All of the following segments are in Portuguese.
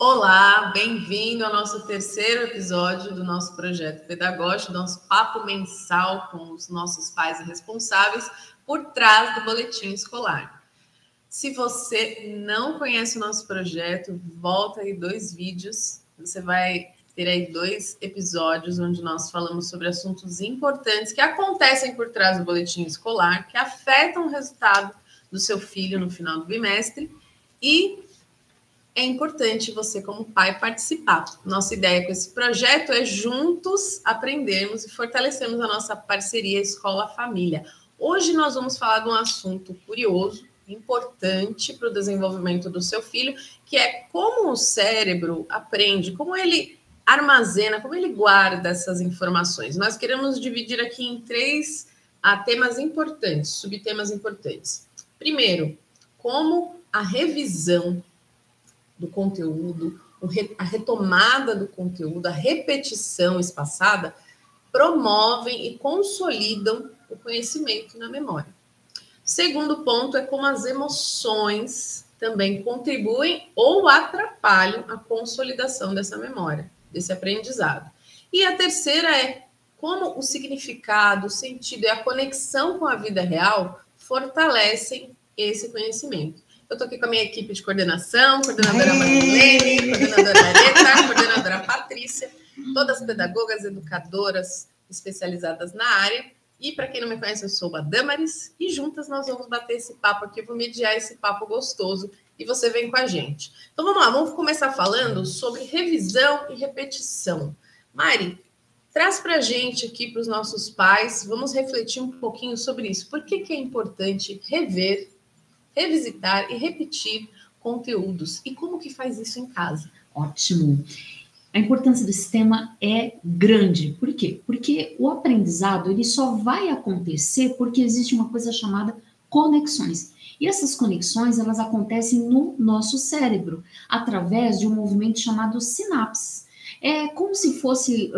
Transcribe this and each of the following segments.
Olá, bem-vindo ao nosso terceiro episódio do nosso projeto pedagógico, nosso papo mensal com os nossos pais e responsáveis por trás do boletim escolar. Se você não conhece o nosso projeto, volta aí 2 vídeos, você vai ter aí 2 episódios onde nós falamos sobre assuntos importantes que acontecem por trás do boletim escolar, que afetam o resultado do seu filho no final do bimestre e é importante você, como pai, participar. Nossa ideia com esse projeto é juntos aprendermos e fortalecermos a nossa parceria escola-família. Hoje nós vamos falar de um assunto curioso, importante para o desenvolvimento do seu filho, que é como o cérebro aprende, como ele armazena, como ele guarda essas informações. Nós queremos dividir aqui em 3 temas importantes, subtemas importantes. Primeiro, como a revisão do conteúdo, a retomada do conteúdo, a repetição espaçada, promovem e consolidam o conhecimento na memória. Segundo ponto é como as emoções também contribuem ou atrapalham a consolidação dessa memória, desse aprendizado. E a terceira é como o significado, o sentido e a conexão com a vida real fortalecem esse conhecimento. Eu estou aqui com a minha equipe de coordenação, coordenadora Marilene, coordenadora Areta, coordenadora Patrícia, todas pedagogas, educadoras especializadas na área. E para quem não me conhece, eu sou a Damaris e juntas nós vamos bater esse papo aqui, vou mediar esse papo gostoso e você vem com a gente. Então vamos lá, vamos começar falando sobre revisão e repetição. Mari, traz para a gente aqui, para os nossos pais, vamos refletir um pouquinho sobre isso. Por que é importante rever, revisitar e repetir conteúdos. E como que faz isso em casa? Ótimo. A importância desse tema é grande. Por quê? Porque o aprendizado ele só vai acontecer porque existe uma coisa chamada conexões. E essas conexões, elas acontecem no nosso cérebro, através de um movimento chamado sinapses. É como se fosse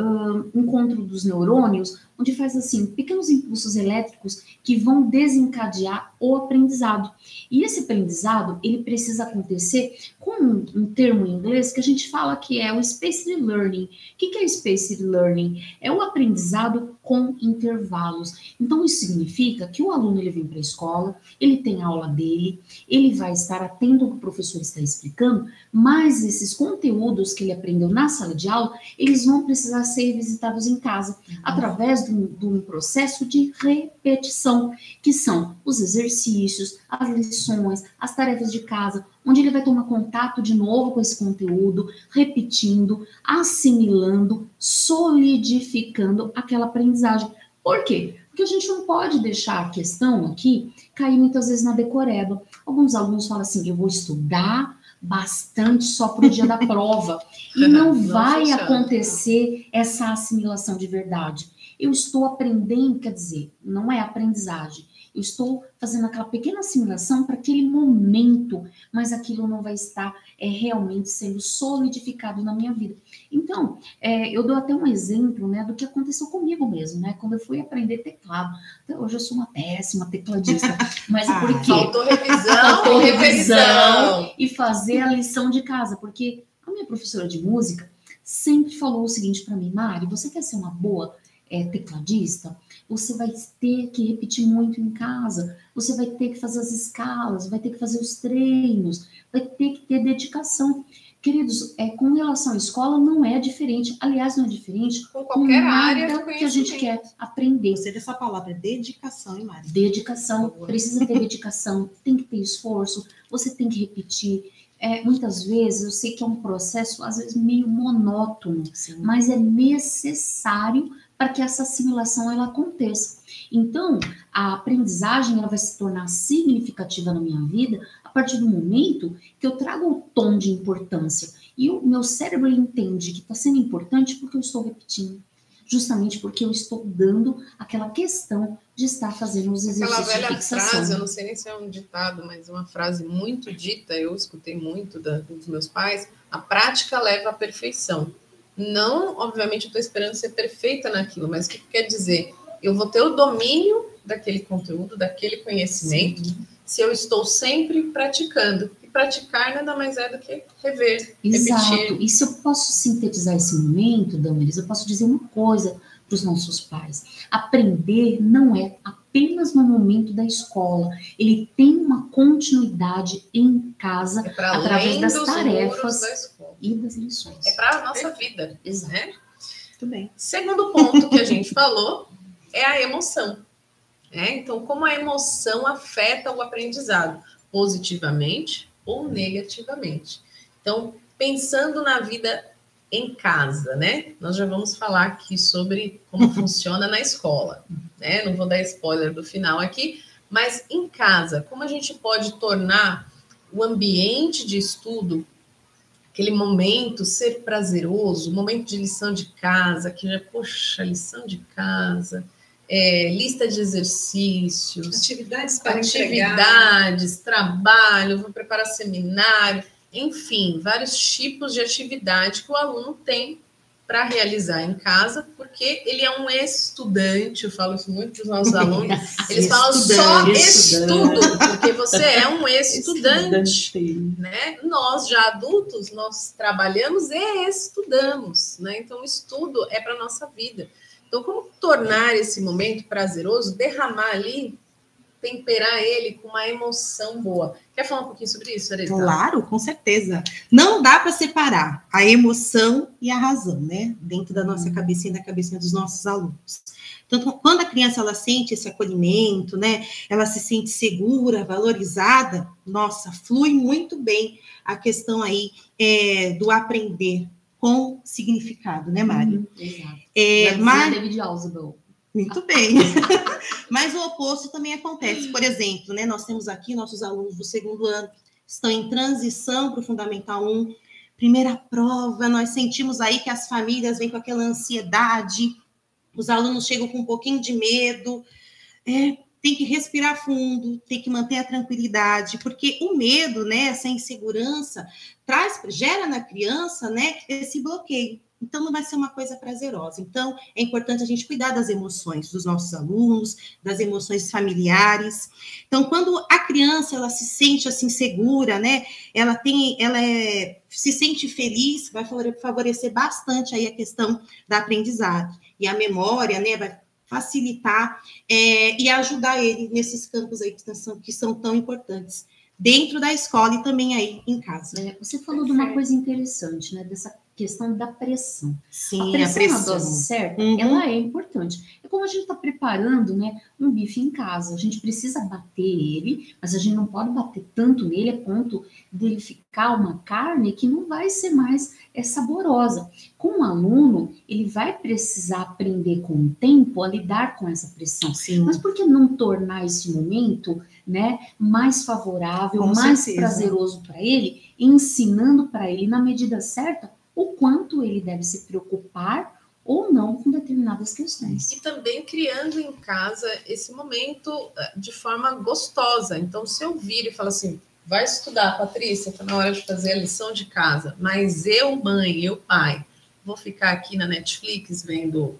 encontro dos neurônios, onde faz assim, pequenos impulsos elétricos que vão desencadear o aprendizado. E esse aprendizado, ele precisa acontecer com um termo em inglês que a gente fala que é o spaced learning. O que é spaced learning? É o aprendizado com intervalos. Então, isso significa que o aluno ele vem para a escola, ele tem a aula dele, ele vai estar atento ao que o professor está explicando, mas esses conteúdos que ele aprendeu na sala de aula, eles vão precisar ser revisitados em casa, através de um processo de repetição, que são os exercícios, as lições, as tarefas de casa, onde ele vai tomar contato de novo com esse conteúdo, repetindo, assimilando, solidificando aquela aprendizagem. Por quê? Porque a gente não pode deixar a questão aqui cair muitas vezes na decoreba. Alguns alunos falam assim, eu vou estudar bastante só para o dia da prova. E não vai acontecer essa assimilação de verdade. Eu estou aprendendo, quer dizer, não é aprendizagem. Eu estou fazendo aquela pequena assimilação para aquele momento, mas aquilo não vai estar realmente sendo solidificado na minha vida. Então, eu dou até um exemplo, né, do que aconteceu comigo mesmo, né, quando eu fui aprender teclado. Até hoje eu sou uma péssima tecladista, mas é porque... Faltou revisão e fazer a lição de casa, porque a minha professora de música sempre falou o seguinte para mim, Mari, você quer ser uma boa tecladista? Você vai ter que repetir muito em casa, você vai ter que fazer as escalas, vai ter que fazer os treinos, vai ter que ter dedicação. Queridos, com relação à escola não é diferente, aliás, não é diferente com qualquer área que a gente quer aprender. Gostei dessa palavra, dedicação, hein, Mari? Dedicação, precisa ter dedicação, tem que ter esforço, você tem que repetir. Muitas vezes, eu sei que é um processo, às vezes, meio monótono, sim, mas é necessário para que essa assimilação ela aconteça. Então, a aprendizagem ela vai se tornar significativa na minha vida a partir do momento que eu trago o tom de importância. E o meu cérebro ele entende que está sendo importante porque eu estou repetindo. Justamente porque eu estou dando aquela questão de estar fazendo os exercícios de fixação. Aquela velha frase, eu não sei nem se é um ditado, mas uma frase muito dita, eu escutei muito dos meus pais, a prática leva à perfeição. Não, obviamente, eu estou esperando ser perfeita naquilo, mas o que quer dizer? Eu vou ter o domínio daquele conteúdo, daquele conhecimento, sim, se eu estou sempre praticando. E praticar nada mais é do que rever, Exato. repetir. E se eu posso sintetizar esse momento, Damaris, eu posso dizer uma coisa para os nossos pais. Aprender não é apenas no momento da escola. Ele tem uma continuidade em casa, através das tarefas e das lições. É para a nossa vida. Exato. Né? Muito bem. Segundo ponto que a gente falou é a emoção. Então, como a emoção afeta o aprendizado, positivamente ou negativamente. Então, pensando na vida em casa, né? Nós já vamos falar aqui sobre como funciona na escola, né? Não vou dar spoiler do final aqui, mas em casa, como a gente pode tornar o ambiente de estudo, aquele momento, ser prazeroso, momento de lição de casa, que já, poxa, lição de casa, lista de exercícios, Atividades trabalho, vou preparar seminário, enfim, vários tipos de atividade que o aluno tem para realizar em casa, porque ele é um estudante, eu falo isso muito para os nossos alunos, eles falam só estudo, porque você é um estudante, né? Nós, já adultos, nós trabalhamos e estudamos, né? Então, o estudo é para a nossa vida. Então, como tornar esse momento prazeroso, derramar ali, temperar ele com uma emoção boa. Quer falar um pouquinho sobre isso, Areta? Claro, com certeza. Não dá para separar a emoção e a razão, né? Dentro da nossa cabecinha e da cabecinha dos nossos alunos. Então, quando a criança ela sente esse acolhimento, né? Ela se sente segura, valorizada, nossa, flui muito bem a questão aí do aprender com significado, né, Mari? Exato. Mas David Ausubel. Muito bem. Mas o oposto também acontece. Por exemplo, né, nós temos aqui nossos alunos do segundo ano, estão em transição para o Fundamental 1. Primeira prova, nós sentimos aí que as famílias vêm com aquela ansiedade, os alunos chegam com um pouquinho de medo. Tem que respirar fundo, tem que manter a tranquilidade, porque o medo, né, essa insegurança, gera na criança, né, esse bloqueio. Então, não vai ser uma coisa prazerosa. Então, é importante a gente cuidar das emoções dos nossos alunos, das emoções familiares. Então, quando a criança ela se sente assim segura, né? Se sente feliz, vai favorecer bastante aí a questão da aprendizagem. E a memória, né? Vai facilitar e ajudar ele nesses campos aí que são tão importantes dentro da escola e também aí em casa. Você falou de uma coisa interessante, né? Dessa questão da pressão. Sim, a pressão na dose certa, ela é importante. É como a gente está preparando, né, um bife em casa. A gente precisa bater ele, mas a gente não pode bater tanto nele a ponto dele ficar uma carne que não vai ser mais saborosa. Com o aluno, ele vai precisar aprender com o tempo a lidar com essa pressão. Sim. Mas por que não tornar esse momento, né, mais favorável, com mais certeza. prazeroso para ele, ensinando para ele na medida certa o quanto ele deve se preocupar ou não com determinadas questões. E também criando em casa esse momento de forma gostosa. Então, se eu vir e falar assim, vai estudar, Patrícia, está na hora de fazer a lição de casa, mas eu, mãe, eu, pai, vou ficar aqui na Netflix vendo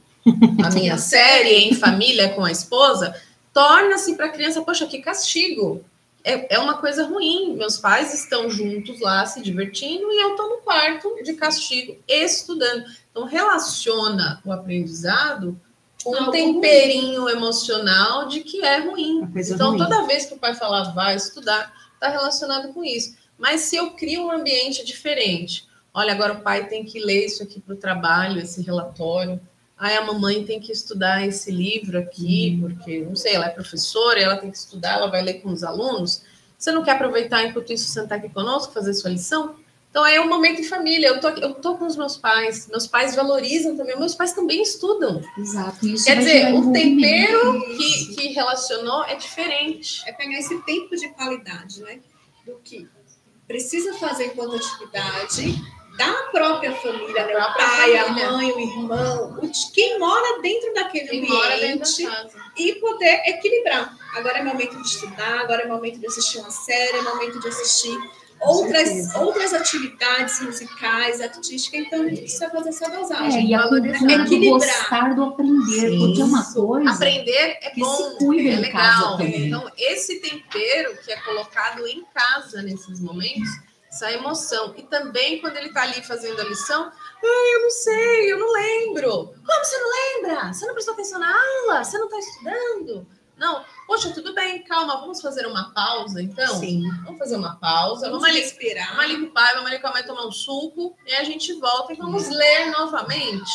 a minha série em família com a esposa, torna-se para a criança, poxa, que castigo. É uma coisa ruim. Meus pais estão juntos lá se divertindo e eu estou no quarto de castigo estudando. Então, relaciona o aprendizado com um temperinho emocional de que é ruim. Então, ruim. Toda vez que o pai falar vai estudar, está relacionado com isso. Mas se eu crio um ambiente diferente, olha, agora o pai tem que ler isso aqui para o trabalho, esse relatório. Aí a mamãe tem que estudar esse livro aqui, porque, não sei, ela é professora, ela tem que estudar, ela vai ler com os alunos. Você não quer aproveitar enquanto isso sentar aqui conosco, fazer sua lição? Então, é um momento em família. Eu tô com os meus pais valorizam também, meus pais também estudam. Exato. Isso quer dizer, o tempero que relacionou é diferente. É pegar esse tempo de qualidade, né? Do que precisa fazer enquanto atividade, da própria família, né? O pai, a mãe, o irmão, quem mora dentro daquele ambiente e poder equilibrar. Agora é momento de estudar, agora é momento de assistir uma série, é momento de assistir outras atividades musicais, artísticas, então a gente precisa fazer essa dosagem. E a cultura do gostar do aprender, Sim, porque é uma coisa aprender é que bom, se cuida é em legal. casa também. Então, esse tempero que é colocado em casa nesses momentos, essa emoção. E também quando ele está ali fazendo a lição, eu não sei, eu não lembro. Como você não lembra? Você não prestou atenção na aula? Você não está estudando? Não. Poxa, tudo bem, calma, vamos fazer uma pausa, então? Sim. Vamos fazer uma pausa, vamos ali respirar. Vamos ali com o pai, vamos ali com a mãe tomar um suco, e a gente volta e vamos ler novamente.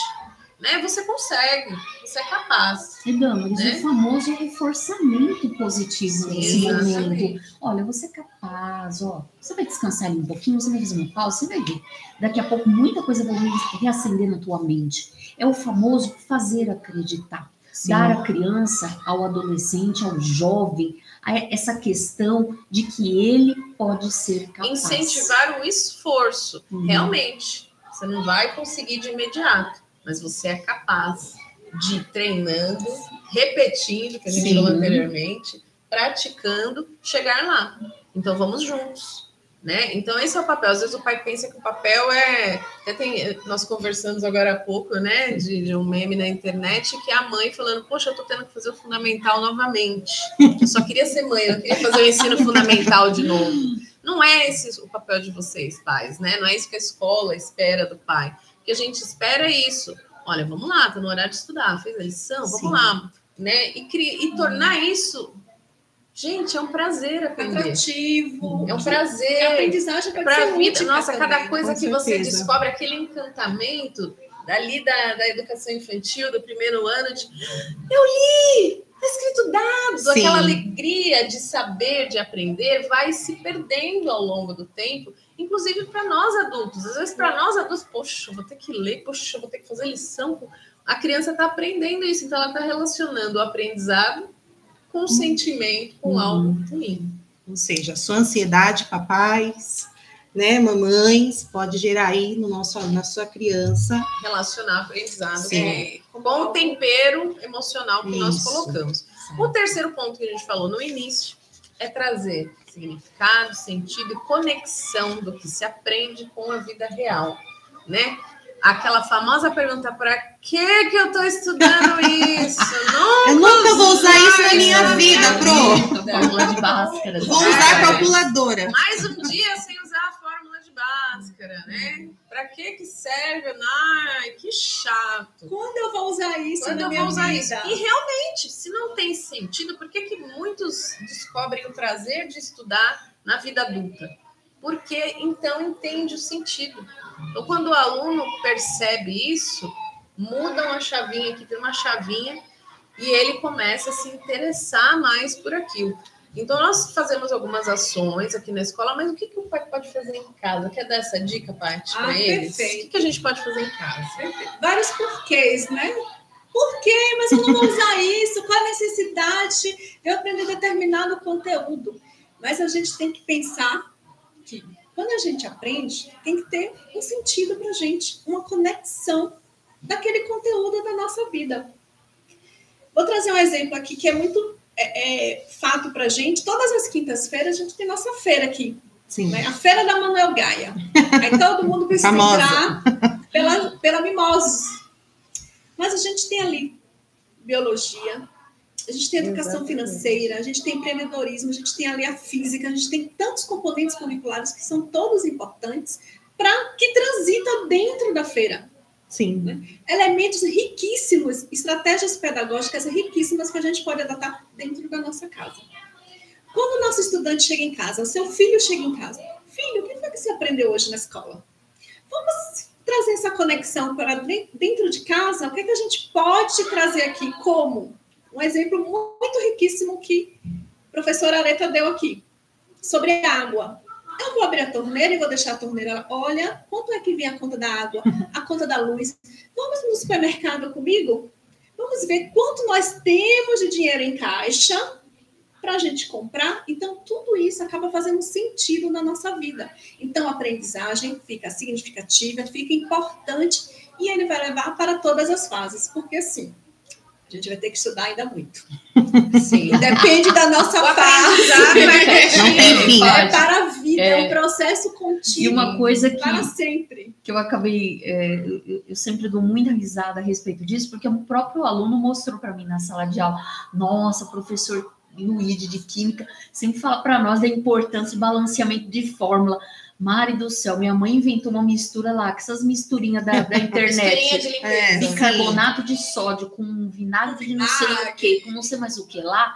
Né? Você consegue, você é capaz. E Damaris, né? o famoso reforçamento positivo nesse momento. Olha, você é capaz, ó. Você vai descansar ali um pouquinho, você vai fazer uma pausa, você vai ver. Daqui a pouco muita coisa vai reacender na tua mente. É o famoso fazer acreditar. Sim. Dar à criança, ao adolescente, ao jovem, essa questão de que ele pode ser capaz. Incentivar o esforço. Realmente, você não vai conseguir de imediato, mas você é capaz de ir treinando, repetindo, que a gente falou anteriormente, praticando, chegar lá. Então, vamos juntos. Né? Então, esse é o papel. Às vezes o pai pensa que o papel é... Nós conversamos agora há pouco, né, de um meme na internet, que é a mãe falando, poxa, eu tô tendo que fazer o fundamental novamente. Eu só queria ser mãe, eu queria fazer o ensino fundamental de novo. Não é esse o papel de vocês, pais, né? Não é isso que a escola espera do pai. O que a gente espera é isso. Olha, vamos lá, tá no horário de estudar, fez a lição, vamos lá. Né? E tornar isso... Gente, é um prazer aprender. Atrativo. É um prazer. A aprendizagem para a vida. Nossa, também, cada coisa que você certeza. descobre, aquele encantamento dali da educação infantil, do primeiro ano, de eu li, está escrito dado. Sim. Aquela alegria de saber, de aprender, vai se perdendo ao longo do tempo, inclusive para nós adultos. Às vezes, para nós adultos, poxa, vou ter que ler, poxa, vou ter que fazer lição. A criança está aprendendo isso, então ela está relacionando o aprendizado com sentimento, com algo ruim. Ou seja, a sua ansiedade, papais, né, mamães, pode gerar aí na sua criança. Relacionar aprendizado com o tempero emocional que nós Isso. colocamos. O terceiro ponto que a gente falou no início é trazer significado, sentido e conexão do que se aprende com a vida real, né? Aquela famosa pergunta, para que eu estou estudando isso? Eu nunca vou usar isso na minha vida, Pro. Fórmula de Bhaskara. Vou usar a calculadora. Mais um dia sem usar a fórmula de Bhaskara, né? Para que serve? Ai, que chato. Quando eu vou usar isso Quando na eu minha vou usar vida? isso? E realmente, se não tem sentido, por que muitos descobrem o prazer de estudar na vida adulta? Porque então entende o sentido. Então, quando o aluno percebe isso, mudam a chavinha, aqui tem uma chavinha, e ele começa a se interessar mais por aquilo. Então, nós fazemos algumas ações aqui na escola, mas o que o pai pode fazer em casa? Quer dar essa dica, Paty, para eles? Perfeito. O que a gente pode fazer em casa? Vários porquês, né? Por quê? Mas eu não vou usar isso? Qual a necessidade de eu aprender determinado conteúdo? Mas a gente tem que pensar que quando a gente aprende, tem que ter um sentido para a gente, uma conexão daquele conteúdo da nossa vida. Vou trazer um exemplo aqui que é muito fato para a gente. Todas as quintas-feiras a gente tem nossa feira aqui. Sim. Né? A Feira da Manuel Gaia. Aí todo mundo precisa entrar pela Mimoses. Mas a gente tem ali biologia, a gente tem educação financeira, a gente tem empreendedorismo, a gente tem ali a física, a gente tem tantos componentes curriculares que são todos importantes para que transita dentro da feira. Sim. Né? Elementos riquíssimos, estratégias pedagógicas riquíssimas que a gente pode adotar dentro da nossa casa. Quando o nosso estudante chega em casa, o seu filho chega em casa, filho, o que foi que você aprendeu hoje na escola? Vamos trazer essa conexão para dentro de casa? O que a gente pode trazer aqui como? Um exemplo muito riquíssimo que a professora Areta deu aqui, sobre a água. Eu vou abrir a torneira e vou deixar a torneira. Olha, quanto é que vem a conta da água, a conta da luz? Vamos no supermercado comigo? Vamos ver quanto nós temos de dinheiro em caixa para a gente comprar. Então, tudo isso acaba fazendo sentido na nossa vida. Então, a aprendizagem fica significativa, fica importante e ele vai levar para todas as fases. Porque, assim, A gente vai ter que estudar ainda muito. Sim. Depende da nossa fase. Não tem fim. É para a vida, é um processo contínuo. E uma coisa para sempre. que eu acabei, eu sempre dou muita risada a respeito disso, porque o próprio aluno mostrou para mim na sala de aula, nossa, professor Luíde de Química sempre fala para nós da importância de balanceamento de fórmula. Mari do céu, minha mãe inventou uma mistura lá, com essas misturinhas da internet. Misturinha de limpeza. Bicarbonato de sódio com vinagre de não sei o que, com não sei mais o que lá.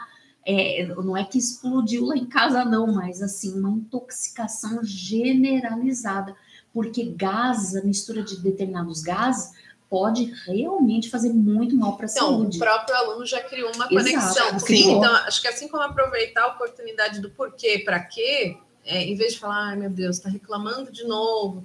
Não é que explodiu lá em casa, não, mas assim, uma intoxicação generalizada. Porque gás, a mistura de determinados gases, pode realmente fazer muito mal para a saúde. O próprio aluno já criou uma conexão. Sim. Então, acho que assim como aproveitar a oportunidade do porquê, para quê, em vez de falar, ai meu Deus, está reclamando de novo,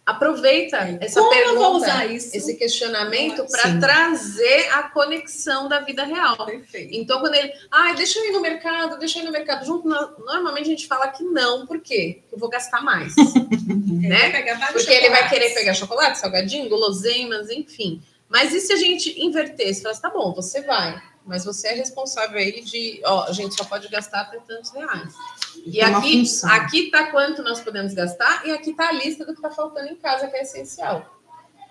aproveita essa como pergunta, eu vou usar isso? Esse questionamento para trazer a conexão da vida real. Perfeito. Então, quando ele, deixa eu ir no mercado, junto, normalmente a gente fala que não, por quê? Eu vou gastar mais, né? Porque ele vai querer pegar chocolate, salgadinho, guloseimas, enfim. Mas e se a gente invertesse? Falasse, tá bom, você vai, mas você é responsável aí de, a gente só pode gastar até tantos reais. E aqui tá quanto nós podemos gastar, e aqui tá a lista do que tá faltando em casa, que é essencial.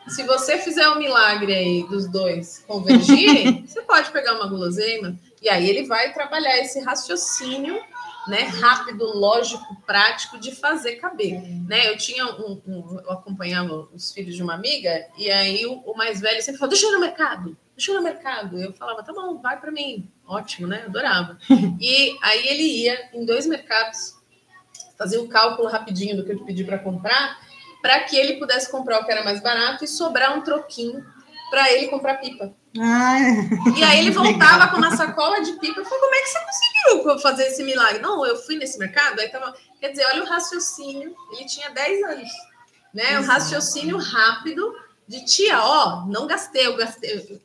Se você fizer um milagre aí dos dois convergirem, você pode pegar uma guloseima, e aí ele vai trabalhar esse raciocínio, né, rápido, lógico, prático, de fazer caber. Né? Eu tinha eu acompanhava os filhos de uma amiga, e aí o mais velho sempre falava, deixa eu ir no mercado. Eu falava, tá bom, vai para mim. Ótimo, né? Adorava. E aí ele ia em 2 mercados, fazia um cálculo rapidinho do que eu te pedi para comprar, para que ele pudesse comprar o que era mais barato e sobrar um troquinho para ele comprar pipa. E aí ele voltava com uma sacola de pipa. Eu falei, como é que você conseguiu fazer esse milagre? Não, eu fui nesse mercado, aí tava... Quer dizer, olha o raciocínio, ele tinha 10 anos, né? O raciocínio rápido de tia, não gastei,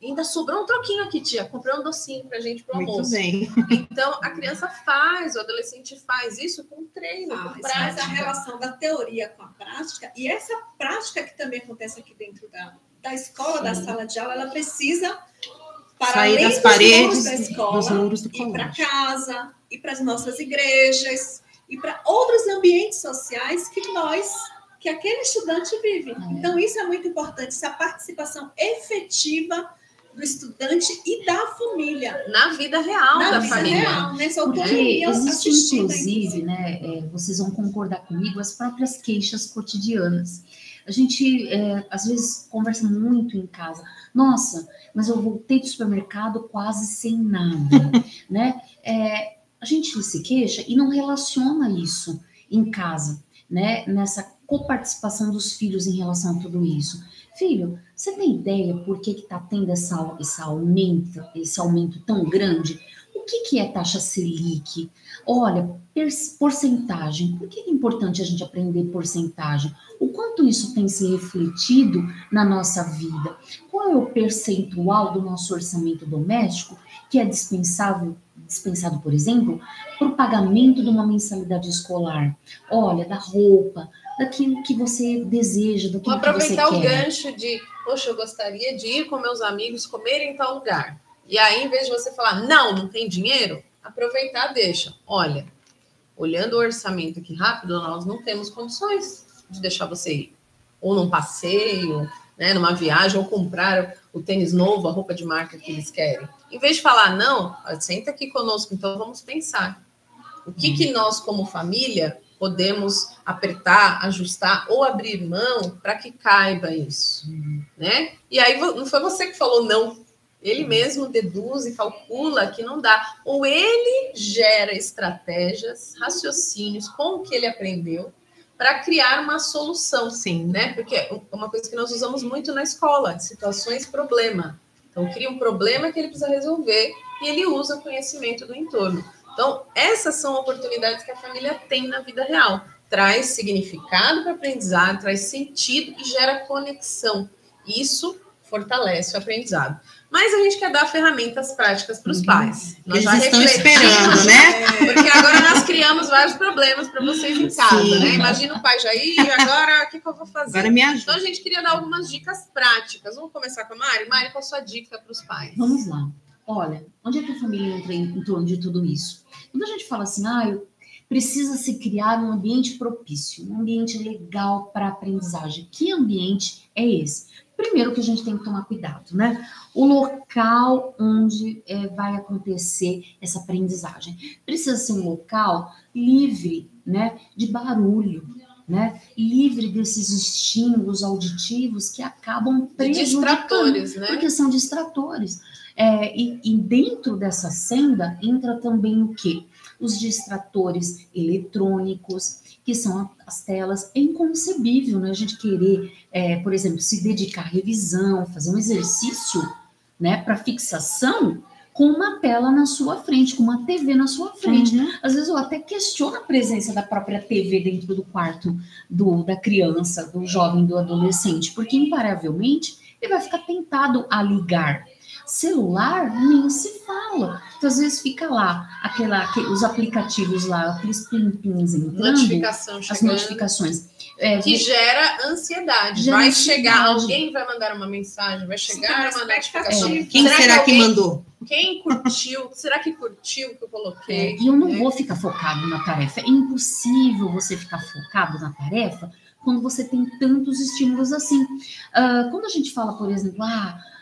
ainda sobrou um troquinho aqui, tia, comprei um docinho pra gente pro almoço. Muito bem. Então, a criança faz, o adolescente faz isso com treino, com prática. Faz a relação da teoria com a prática, e essa prática que também acontece aqui dentro da escola, da sala de aula, ela precisa, para sair além das paredes, da escola, dos muros do ir para casa, ir para as nossas igrejas, ir para outros ambientes sociais que aquele estudante vive. Então, isso é muito importante, essa participação efetiva do estudante e da família. Na vida real da família. Real, nessa Porque autonomia existe, inclusive, né, vocês vão concordar comigo, as próprias queixas cotidianas. A gente, às vezes, conversa muito em casa. Nossa, mas eu voltei do supermercado quase sem nada, né? A gente se queixa e não relaciona isso em casa, né? Nessa coparticipação dos filhos em relação a tudo isso. Filho, você tem ideia por que está tendo esse aumento tão grande? O que é taxa Selic? Olha, porcentagem. Por que é importante a gente aprender porcentagem? O quanto isso tem se refletido na nossa vida? Qual é o percentual do nosso orçamento doméstico que é dispensado, por exemplo, para o pagamento de uma mensalidade escolar? Olha, da roupa, daquilo que você deseja, daquilo que você quer. Aproveitar o gancho de, poxa, eu gostaria de ir com meus amigos comer em tal lugar. E aí, em vez de você falar, não tem dinheiro, aproveitar, deixa. Olha, olhando o orçamento aqui rápido, nós não temos condições de deixar você ir. Ou num passeio, né, numa viagem, ou comprar o tênis novo, a roupa de marca que eles querem. Em vez de falar, não, senta aqui conosco, então vamos pensar. O que nós, como família, podemos apertar, ajustar ou abrir mão para que caiba isso, né? E aí não foi você que falou não. Ele mesmo deduz e calcula que não dá. Ou ele gera estratégias, raciocínios com o que ele aprendeu para criar uma solução, sim, né? Porque é uma coisa que nós usamos muito na escola, situações problema. Então, cria um problema que ele precisa resolver e ele usa o conhecimento do entorno. Então, essas são oportunidades que a família tem na vida real. Traz significado para o aprendizado, traz sentido e gera conexão. Isso fortalece o aprendizado. Mas a gente quer dar ferramentas práticas para os pais. Nós Eles já estão refletimos, esperando, né? Porque agora nós criamos vários problemas para vocês em casa, Sim. né? Imagina o pai já ir, agora o que eu vou fazer? Agora me ajuda. Então a gente queria dar algumas dicas práticas. Vamos começar com a Mari? Mari, qual a sua dica para os pais? Vamos lá. Olha, onde é que a família entra em torno de tudo isso? Quando a gente fala assim, precisa se criar um ambiente propício, um ambiente legal para aprendizagem. Que ambiente é esse? Primeiro que a gente tem que tomar cuidado, né? O local onde vai acontecer essa aprendizagem. Precisa ser um local livre, né, de barulho, né? Livre desses estímulos auditivos que acabam prejudicando. Distratores, né? Porque são distratores. E dentro dessa senda entra também o quê? Os distratores eletrônicos, que são as telas. É inconcebível, né? A gente querer, por exemplo, se dedicar à revisão, fazer um exercício, né, para fixação com uma tela na sua frente, com uma TV na sua frente. Uhum. Às vezes eu até questiono a presença da própria TV dentro do quarto da criança, do jovem, do adolescente, porque invariavelmente ele vai ficar tentado a ligar. Celular nem se fala. Então, às vezes fica lá, os aplicativos lá, aqueles plim-plins entrando, Notificação chegando, as notificações. Que gera ansiedade. Gera vai ansiedade. chegar, alguém vai mandar uma mensagem, vai chegar uma notificação. Quem será que mandou? Quem curtiu? Será que curtiu o que eu coloquei? E eu não vou ficar focado na tarefa. É impossível você ficar focado na tarefa quando você tem tantos estímulos assim. Quando a gente fala, por exemplo,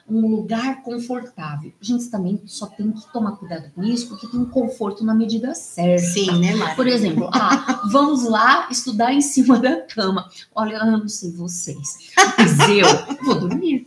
um lugar confortável, a gente também só tem que tomar cuidado com isso, porque tem um conforto na medida certa. Sim, né, Mari? Por exemplo, vamos lá estudar em cima da cama. Olha, eu não sei vocês, mas eu vou dormir.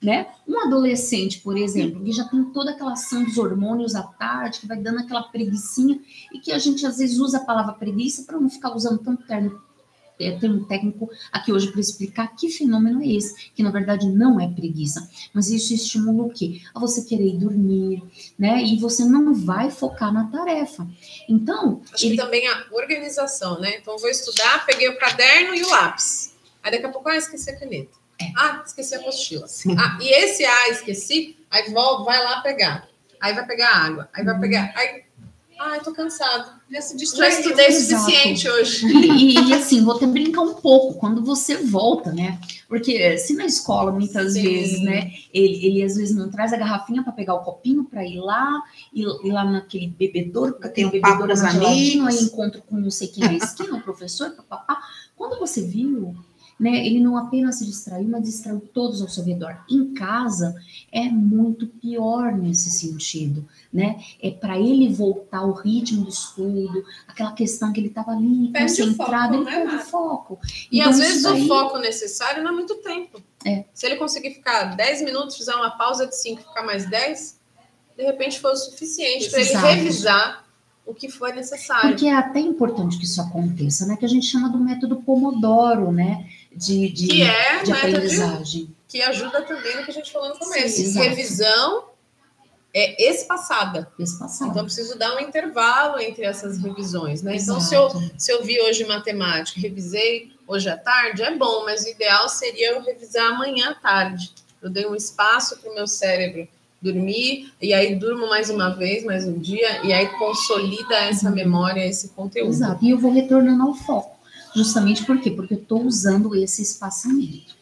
Né? Um adolescente, por exemplo, que já tem toda aquela ação dos hormônios à tarde, que vai dando aquela preguicinha, e que a gente às vezes usa a palavra preguiça para não ficar usando tanto termo técnico aqui hoje para explicar que fenômeno é esse, que na verdade não é preguiça, mas isso estimula o quê? A você querer ir dormir, né? E você não vai focar na tarefa. Então, acho que também a organização, né? Então, vou estudar, peguei o caderno e o lápis. Aí daqui a pouco, esqueci a caneta. Esqueci a apostila. E esse esqueci, aí vai lá pegar. Aí vai pegar água, aí vai pegar. Aí, tô cansado. Já estudei o suficiente hoje. E assim, vou até brincar um pouco quando você volta, né? Porque se na escola, muitas vezes, né? Ele às vezes não traz a garrafinha para pegar o copinho para ir lá naquele bebedouro, porque tem um bebedouro na geladinho, aí encontro com não sei quem na esquina, o professor, papapá. Quando você viu, né, ele não apenas se distraiu, mas distraiu todos ao seu redor. Em casa é muito pior nesse sentido, né? É para ele voltar ao ritmo do estudo, aquela questão que ele estava ali concentrado, ele perde o foco. E então, às vezes o foco necessário não é muito tempo. Se ele conseguir ficar 10 minutos, fizer uma pausa de 5, ficar mais 10, de repente foi o suficiente para ele revisar o que for necessário. Porque é até importante que isso aconteça, né? Que a gente chama do método Pomodoro, né? De aprendizagem. Que ajuda também no que a gente falou no começo. Sim, revisão é espaçada. Então, eu preciso dar um intervalo entre essas revisões, né? Exato. Então, se eu vi hoje matemática, revisei hoje à tarde, é bom, mas o ideal seria eu revisar amanhã à tarde. Eu dei um espaço para o meu cérebro dormir, e aí durmo mais uma vez, mais um dia, e aí consolida essa memória, esse conteúdo. Exato, e eu vou retornando ao foco. Justamente por quê? Porque eu estou usando esse espaçamento.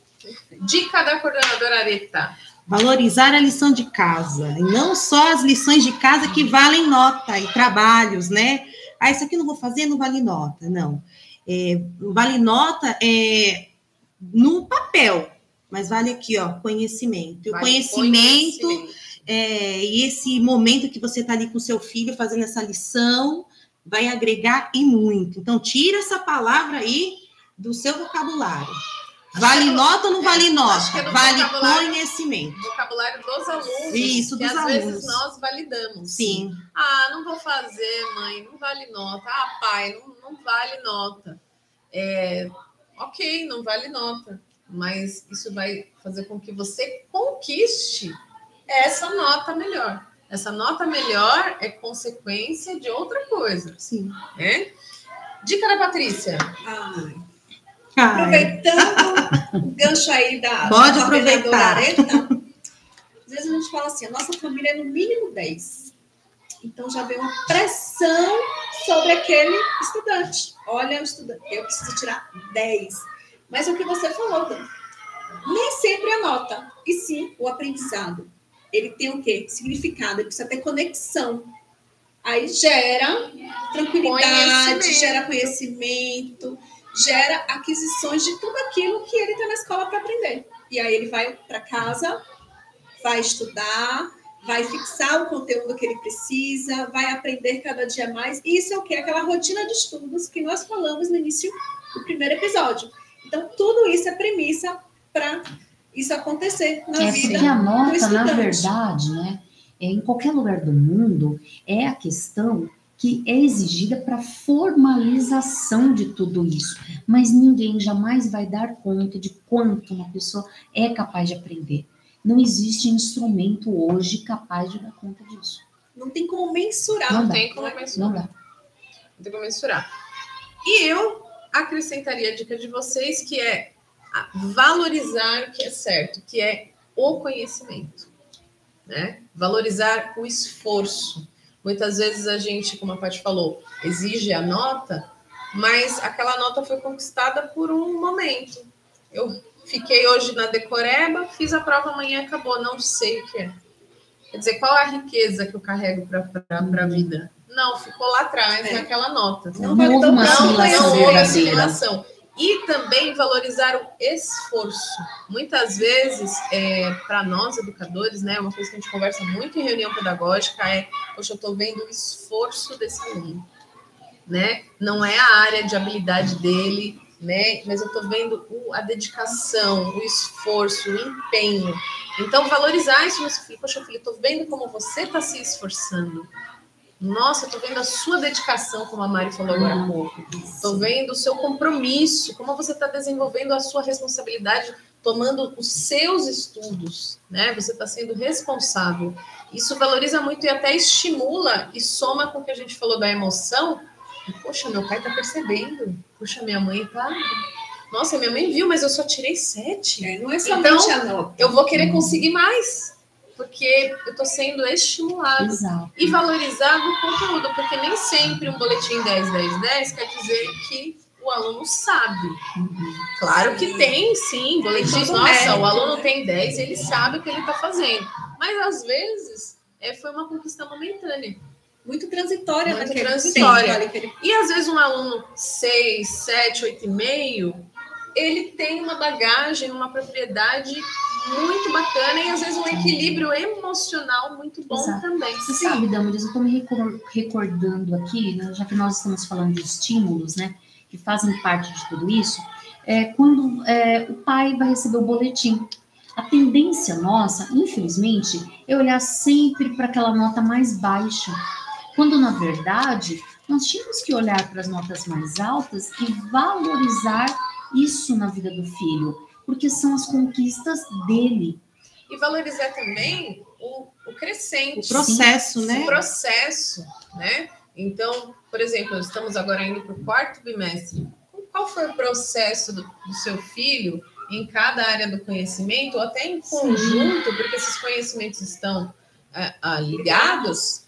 Dica da coordenadora Areta. Valorizar a lição de casa. E não só as lições de casa que valem nota e trabalhos, né? Isso aqui não vou fazer, não vale nota. Não. Vale nota no papel, mas vale aqui, conhecimento. E o conhecimento e esse momento que você está ali com o seu filho fazendo essa lição vai agregar e muito. Então, tira essa palavra aí do seu vocabulário. Vale nota ou não vale nota? Vale conhecimento. Vocabulário dos alunos. Isso, dos alunos. Às vezes nós validamos. Sim. Não vou fazer, mãe, não vale nota. Pai, não vale nota. Ok, não vale nota. Mas isso vai fazer com que você conquiste essa nota melhor. Essa nota melhor é consequência de outra coisa. Sim. Dica da Patrícia. Aproveitando o gancho aí da Pode da aproveitar. vereadora Areta, às vezes a gente fala assim, a nossa família é no mínimo 10. Então já vem uma pressão sobre aquele estudante. Olha, o estudante, eu preciso tirar 10. Mas o que você falou, Dan, nem sempre a nota, e sim o aprendizado. Ele tem o quê? Significado, ele precisa ter conexão. Aí gera tranquilidade, gera conhecimento, gera aquisições de tudo aquilo que ele está na escola para aprender. E aí ele vai para casa, vai estudar, vai fixar o conteúdo que ele precisa, vai aprender cada dia mais. E isso é o quê? Aquela rotina de estudos que nós falamos no início do primeiro episódio. Então, tudo isso é premissa para isso acontecer na vida porque a do nota, estudante. na verdade, né, em qualquer lugar do mundo, é a questão que é exigida para formalização de tudo isso. Mas ninguém jamais vai dar conta de quanto uma pessoa é capaz de aprender. Não existe instrumento hoje capaz de dar conta disso. Não tem como mensurar. Não Não dá. tem como mensurar. Não dá. Não tem como mensurar. E eu acrescentaria a dica de vocês, que é valorizar o que é certo, que é o conhecimento, né? Valorizar o esforço. Muitas vezes a gente, como a Paty falou, exige a nota, mas aquela nota foi conquistada por um momento. Eu fiquei hoje na decoreba, fiz a prova amanhã e acabou, não sei o que é. Quer dizer, qual é a riqueza que eu carrego para a vida? Não, ficou lá atrás, naquela nota. Não Não houve uma assimilação Não houve verdadeira. assimilação. E também valorizar o esforço. Muitas vezes, para nós educadores, né, uma coisa que a gente conversa muito em reunião pedagógica é, poxa, eu estou vendo o esforço desse aluno, né? Não é a área de habilidade dele, né? Mas eu estou vendo a dedicação, o esforço, o empenho. Então, valorizar isso no seu filho. Poxa, filho, estou vendo como você está se esforçando. Nossa, estou vendo a sua dedicação, como a Mari falou agora há pouco. Estou vendo o seu compromisso, como você está desenvolvendo a sua responsabilidade, tomando os seus estudos, né? Você está sendo responsável. Isso valoriza muito e até estimula e soma com o que a gente falou da emoção. Poxa, meu pai está percebendo. Poxa, minha mãe está... Nossa, minha mãe viu, mas eu só tirei 7. Não é somente Então, a nota. eu vou querer conseguir mais. Porque eu estou sendo estimulado. Exato. E valorizar o conteúdo, porque nem sempre um boletim 10, 10, 10 quer dizer que o aluno sabe. Claro que tem, sim, boletins, todo nossa, mérito, o aluno né? tem 10, ele sabe o que ele está fazendo. Mas, às vezes, foi uma conquista momentânea. Muito transitória Muito naquele transitória. tempo ali que ele... E, às vezes, um aluno 6, 7, 8,5, ele tem uma bagagem, uma propriedade muito bacana e, às vezes, um equilíbrio emocional muito bom. Exato. Também. Você sabe, Damaris, eu estou me recordando aqui, né, já que nós estamos falando de estímulos, né, que fazem parte de tudo isso, quando o pai vai receber o boletim. A tendência nossa, infelizmente, é olhar sempre para aquela nota mais baixa, quando, na verdade, nós tínhamos que olhar para as notas mais altas e valorizar isso na vida do filho, porque são as conquistas dele. E valorizar também o crescente. O processo, Sim, né? O processo, né? Então, por exemplo, estamos agora indo para o 4º bimestre. Qual foi o processo do seu filho em cada área do conhecimento, ou até em conjunto, porque esses conhecimentos estão ligados?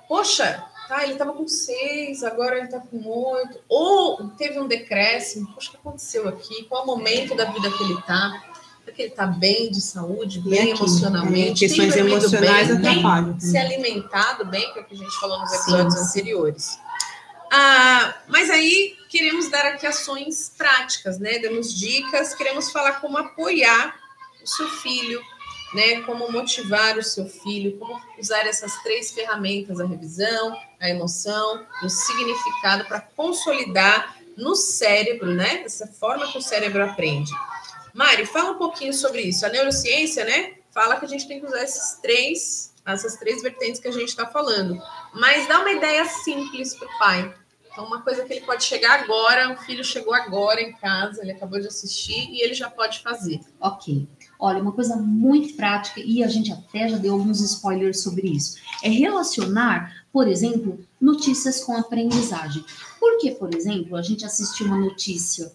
Poxa, ele estava com 6, agora ele está com 8, ou teve um decréscimo. Poxa, o que aconteceu aqui? Qual o momento da vida que ele está? Será que ele está bem de saúde, bem emocionalmente? Questões tem dormido emocionais bem, atrapalham. tem se alimentado bem, que é o que a gente falou nos episódios anteriores. Mas aí queremos dar aqui ações práticas, né? Damos dicas, queremos falar como apoiar o seu filho, né? Como motivar o seu filho, como usar essas 3 ferramentas, a revisão, a emoção, o significado, para consolidar no cérebro, né? Essa forma que o cérebro aprende. Mari, fala um pouquinho sobre isso. A neurociência, né? Fala que a gente tem que usar essas três vertentes que a gente está falando. Mas dá uma ideia simples para o pai. Então, uma coisa que ele pode chegar agora, o filho chegou agora em casa, ele acabou de assistir e ele já pode fazer. Ok. Olha, uma coisa muito prática, e a gente até já deu alguns spoilers sobre isso, é relacionar por exemplo, notícias com aprendizagem. Porque, por exemplo, a gente assistiu uma notícia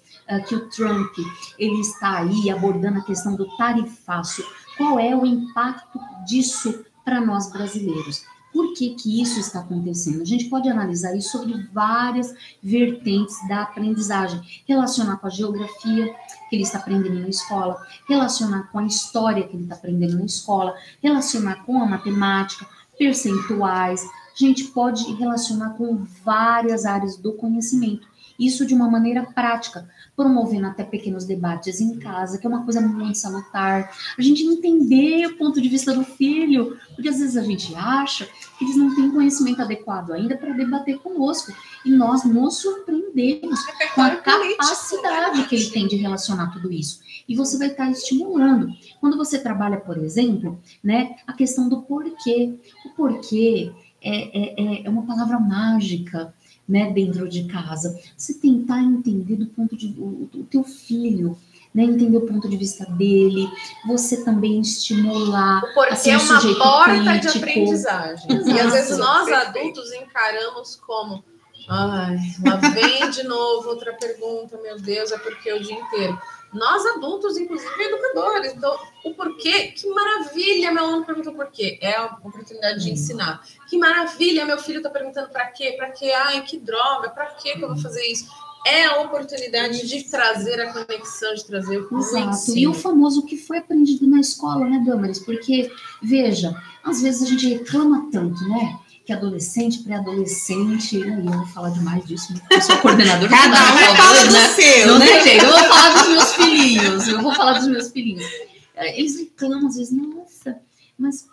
que o Trump, ele está aí abordando a questão do tarifaço. Qual é o impacto disso para nós brasileiros? Por que que isso está acontecendo? A gente pode analisar isso sobre várias vertentes da aprendizagem. Relacionar com a geografia que ele está aprendendo na escola, relacionar com a história que ele está aprendendo na escola, relacionar com a matemática, percentuais. A gente pode relacionar com várias áreas do conhecimento. Isso de uma maneira prática, promovendo até pequenos debates em casa, que é uma coisa muito salutar. A gente entender o ponto de vista do filho, porque às vezes a gente acha que eles não têm conhecimento adequado ainda para debater conosco. E nós nos surpreendemos com a capacidade que ele tem de relacionar tudo isso. E você vai estar estimulando. Quando você trabalha, por exemplo, né, a questão do porquê. O porquê é uma palavra mágica, né, dentro de casa. Você tentar entender do ponto de o teu filho, né, entender o ponto de vista dele, você também estimular o porquê assim, é uma porta crítico. de aprendizagem. Exato. E às vezes nós adultos encaramos como ai, lá vem de novo outra pergunta, meu Deus, é porque o dia inteiro. Nós adultos, inclusive educadores, então, o porquê, que maravilha, meu aluno perguntou por quê, é a oportunidade de ensinar. Que maravilha, meu filho está perguntando para quê, ai, que droga, para que eu vou fazer isso? É a oportunidade de trazer a conexão, de trazer o Exato, e o famoso que foi aprendido na escola, né, Damaris? Porque, veja, às vezes a gente reclama tanto, né? Que adolescente, pré-adolescente, e eu vou falar demais disso, eu sou coordenadora. Cada um fala do seu, não né? tem jeito, eu vou falar dos meus filhinhos, Eles reclamam às vezes, nossa, mas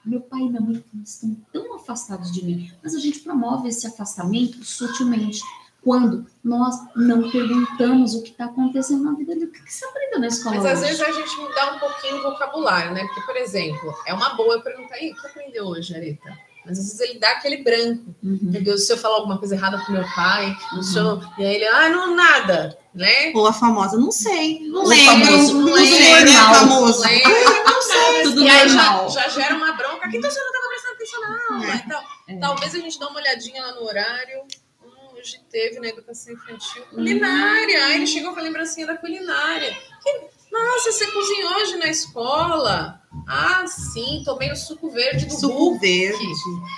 meu pai e minha mãe estão tão afastados de mim. Mas a gente promove esse afastamento sutilmente, quando nós não perguntamos o que está acontecendo na vida dele. O que você aprendeu na escola Mas hoje? às vezes a gente mudar um pouquinho o vocabulário, né? Porque, por exemplo, é uma boa eu perguntar, aí, o que aprendeu hoje, Areta? Mas às vezes ele dá aquele branco. Meu Deus, se eu falar alguma coisa errada pro meu pai, e aí ele, não, nada, né? Ou a famosa, não sei, não O lembro, famoso, não lembro, sei, né, normal. famoso. Não sei. Tudo E aí normal. já gera uma bronca. Então você não estava prestando atenção na aula. Então, talvez a gente dê uma olhadinha lá no horário. Hoje teve na educação infantil culinária. Aí ele chegou com a lembrancinha da culinária. Nossa, você cozinhou hoje na escola? Ah, sim, tomei o suco verde do Suco Hulk, verde.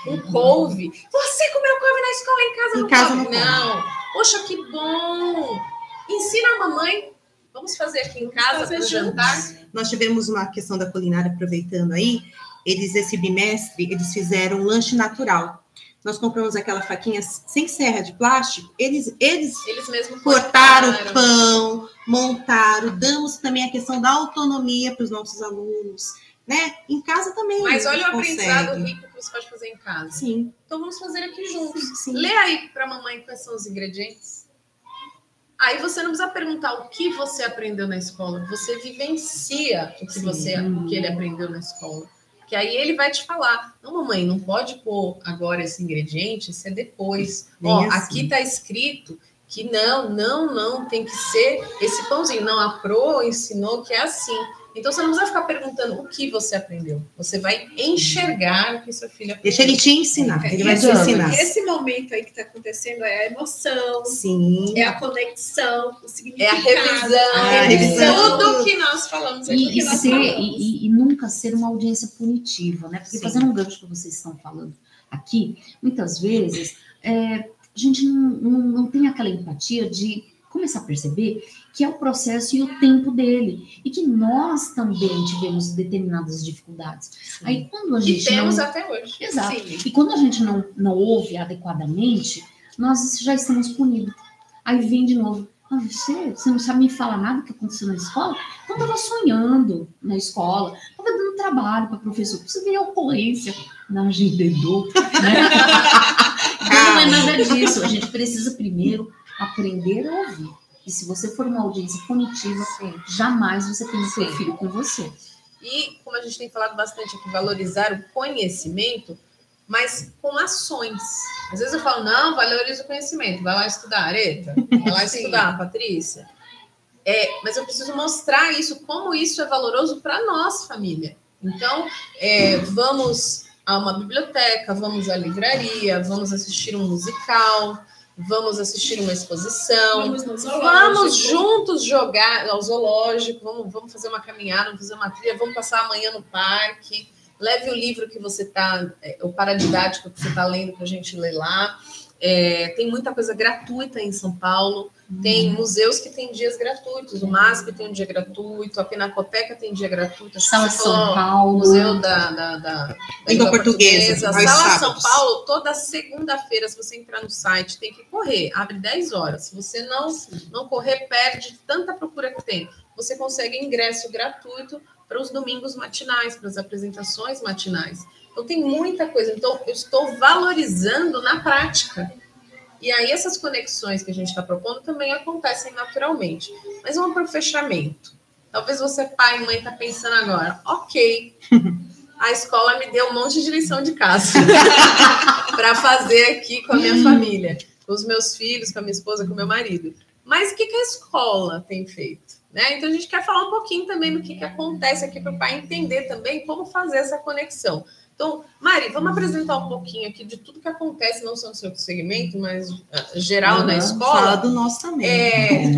com couve. Você comeu couve na escola, em casa Em não casa come? não come. Não. Poxa, que bom. Ensina a mamãe. Vamos fazer aqui em casa para o jantar? Nós tivemos uma questão da culinária, aproveitando aí, esse bimestre, eles fizeram um lanche natural. Nós compramos aquela faquinha sem serra de plástico, eles mesmos cortaram o pão, montaram, damos também a questão da autonomia para os nossos alunos, né? Em casa também. Mas olha o aprendizado rico que você pode fazer em casa. Sim. Então vamos fazer aqui juntos. Sim. Lê aí para a mamãe quais são os ingredientes. Aí você não precisa perguntar o que você aprendeu na escola, você vivencia o que ele aprendeu na escola. Que aí ele vai te falar, não, mamãe, não pode pôr agora esse ingrediente, isso é depois. Ó, assim. Aqui tá escrito que não, tem que ser esse pãozinho. Não, a Pro ensinou que é assim. Então você não precisa ficar perguntando o que você aprendeu. Você vai enxergar o que seu filho aprendeu. Deixa ele te ensinar, ele vai te ensinar. Esse momento aí que está acontecendo é a emoção, Sim. é a conexão, o significado. É a revisão. Tudo que nós falamos aqui. E nunca ser uma audiência punitiva, né? Porque fazendo um gancho que vocês estão falando aqui, muitas vezes a gente não tem aquela empatia de começar a perceber que é o processo e o tempo dele. E que nós também tivemos determinadas dificuldades. Sim. Aí quando a gente temos até hoje. Exato. Sim. E quando a gente não ouve adequadamente, nós já estamos punidos. Aí vem de novo. Você não sabe me falar nada que aconteceu na escola? Então eu estava sonhando na escola, estava dando trabalho para professor. Você vê a ocorrência na agendador, né? Não é nada disso. A gente precisa primeiro aprender a ouvir. E se você for uma audiência punitiva, jamais você tem o seu filho com você. E, como a gente tem falado bastante aqui, valorizar o conhecimento, mas com ações. Às vezes eu falo, não, valoriza o conhecimento, vai lá estudar, Areta, vai lá estudar, Patrícia. Mas eu preciso mostrar isso, como isso é valoroso para a nossa família. Então, vamos a uma biblioteca, vamos à livraria, vamos assistir um musical, vamos assistir uma exposição, vamos juntos jogar ao zoológico, vamos fazer uma caminhada, vamos fazer uma trilha, vamos passar amanhã no parque, leve o livro que você está, o paradidático que você está lendo para a gente ler lá. Tem muita coisa gratuita em São Paulo, tem museus que têm dias gratuitos, o MASP tem um dia gratuito, a Pinacoteca tem dia gratuito, Sala São Paulo, Museu da Língua Portuguesa, Sala São Paulo, toda segunda-feira, se você entrar no site, tem que correr, abre 10 horas, se você não correr, perde tanta procura que tem, você consegue ingresso gratuito para os domingos matinais, para as apresentações matinais. Então, tem muita coisa. Então, eu estou valorizando na prática. E aí, essas conexões que a gente está propondo também acontecem naturalmente. Mas vamos para o fechamento. Talvez você, pai e mãe, está pensando agora, ok, a escola me deu um monte de lição de casa para fazer aqui com a minha família, com os meus filhos, com a minha esposa, com o meu marido. Mas o que a escola tem feito? Né? Então, a gente quer falar um pouquinho também do que acontece aqui para o pai entender também como fazer essa conexão. Então, Mari, vamos apresentar um pouquinho aqui de tudo que acontece, não só no seu segmento, mas geral na escola. Fala do nosso também.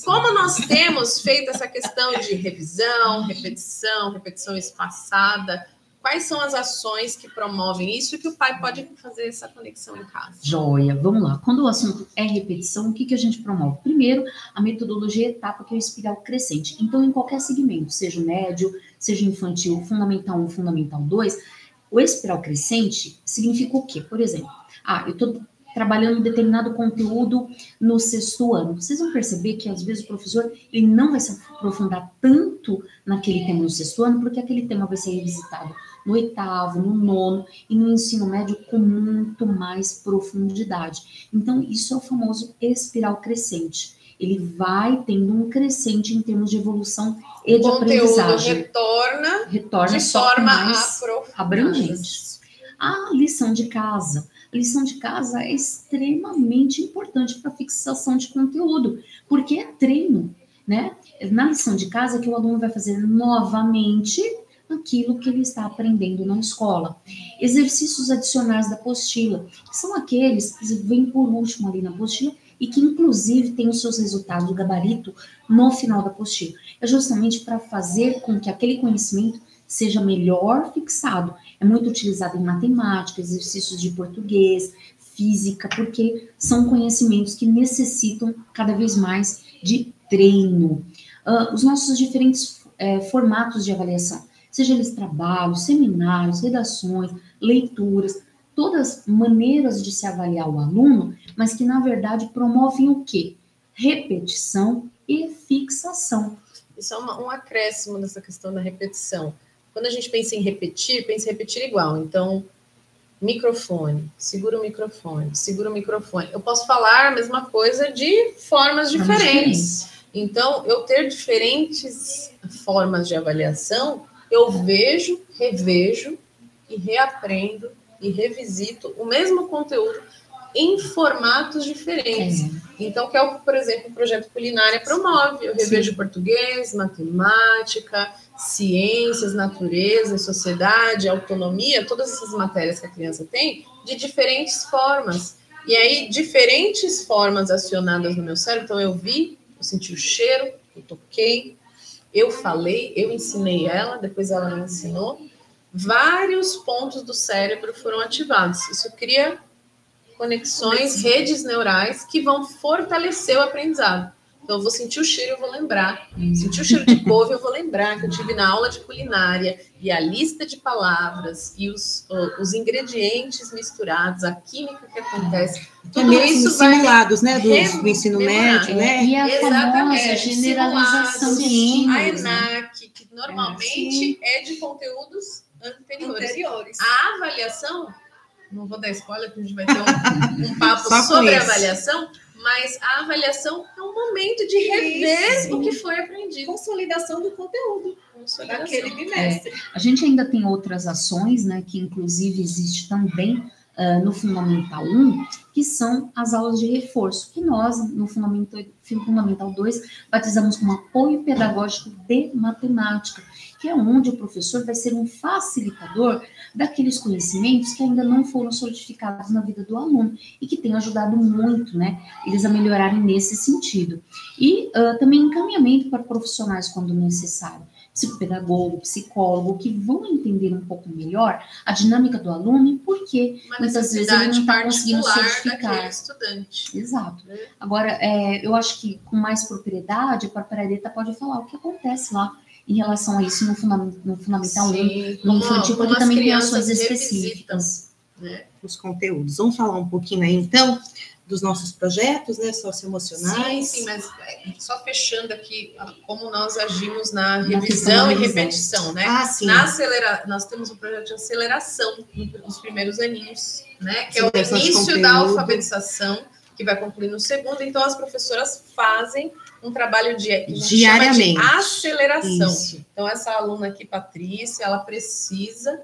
Como nós temos feito essa questão de revisão, repetição espaçada, quais são as ações que promovem isso e que o pai pode fazer essa conexão em casa? Joia, vamos lá. Quando o assunto é repetição, o que a gente promove? Primeiro, a metodologia etapa, que é o espiral crescente. Então, em qualquer segmento, seja médio, seja infantil, fundamental 1, fundamental 2, o espiral crescente significa o quê? Por exemplo, eu estou trabalhando determinado conteúdo no 6º ano. Vocês vão perceber que, às vezes, o professor ele não vai se aprofundar tanto naquele tema no 6º ano, porque aquele tema vai ser revisitado no 8º, no 9º e no ensino médio com muito mais profundidade. Então, isso é o famoso espiral crescente. Ele vai tendo um crescente em termos de evolução e de aprendizagem. Retorna de só forma mais abrangente. A lição de casa. A lição de casa é extremamente importante para a fixação de conteúdo, porque é treino, né? Na lição de casa que o aluno vai fazer novamente aquilo que ele está aprendendo na escola. Exercícios adicionais da apostila, que são aqueles que vêm por último ali na apostila e que, inclusive, têm os seus resultados, o gabarito, no final da apostila. É justamente para fazer com que aquele conhecimento seja melhor fixado. É muito utilizado em matemática, exercícios de português, física, porque são conhecimentos que necessitam cada vez mais de treino. Os nossos diferentes formatos de avaliação, seja eles trabalhos, seminários, redações, leituras, todas maneiras de se avaliar o aluno, mas que, na verdade, promovem o quê? Repetição e fixação. Isso é um acréscimo nessa questão da repetição. Quando a gente pensa em repetir igual. Então, microfone, segura o microfone. Eu posso falar a mesma coisa de formas diferentes. Então, eu ter diferentes formas de avaliação, eu vejo, revejo e reaprendo e revisito o mesmo conteúdo em formatos diferentes. Então, que é o, por exemplo, o projeto Culinária promove. Eu revejo português, matemática, ciências, natureza, sociedade, autonomia, todas essas matérias que a criança tem, de diferentes formas. E aí, diferentes formas acionadas no meu cérebro. Então, eu vi, eu senti o cheiro, eu toquei, eu falei, eu ensinei ela, depois ela me ensinou. Vários pontos do cérebro foram ativados. Isso cria conexões, redes neurais que vão fortalecer o aprendizado. Então, eu vou sentir o cheiro, eu vou lembrar. Sentir o cheiro de couve, eu vou lembrar que eu tive na aula de culinária e a lista de palavras e os ingredientes misturados, a química que acontece. Tudo isso simulados, né, do ensino médio, né? E a famosa generalização de estímulos. A ENAC, que normalmente é de conteúdos anteriores. A avaliação, não vou dar spoiler, porque a gente vai ter um papo sobre a avaliação, mas a avaliação é um momento de rever o que foi aprendido. Consolidação do conteúdo daquele bimestre. A gente ainda tem outras ações, né, que inclusive existe também no Fundamental 1, que são as aulas de reforço, que nós, no Fundamental 2, batizamos como apoio pedagógico de matemática, que é onde o professor vai ser um facilitador daqueles conhecimentos que ainda não foram solidificados na vida do aluno e que tem ajudado muito, né, eles a melhorarem nesse sentido. E também encaminhamento para profissionais quando necessário, psicopedagogo, psicólogo, que vão entender um pouco melhor a dinâmica do aluno e por que muitas vezes ele não está conseguindo solidificar. Estudante. Exato. Agora, eu acho que com mais propriedade, a própria Areta pode falar o que acontece lá em relação a isso no Fundamental 1, no infantil, porque também tem ações específicas. Né, os conteúdos. Vamos falar um pouquinho aí, então, dos nossos projetos, né, socioemocionais. Sim, mas só fechando aqui como nós agimos na revisão e repetição, né? Sim. Nós temos um projeto de aceleração nos primeiros aninhos, né? Que é o Aceleração de início da conteúdo. alfabetização, que vai concluir no segundo. Então, as professoras fazem um trabalho que a gente diariamente. chama de aceleração. Isso. Então, essa aluna aqui, Patrícia, ela precisa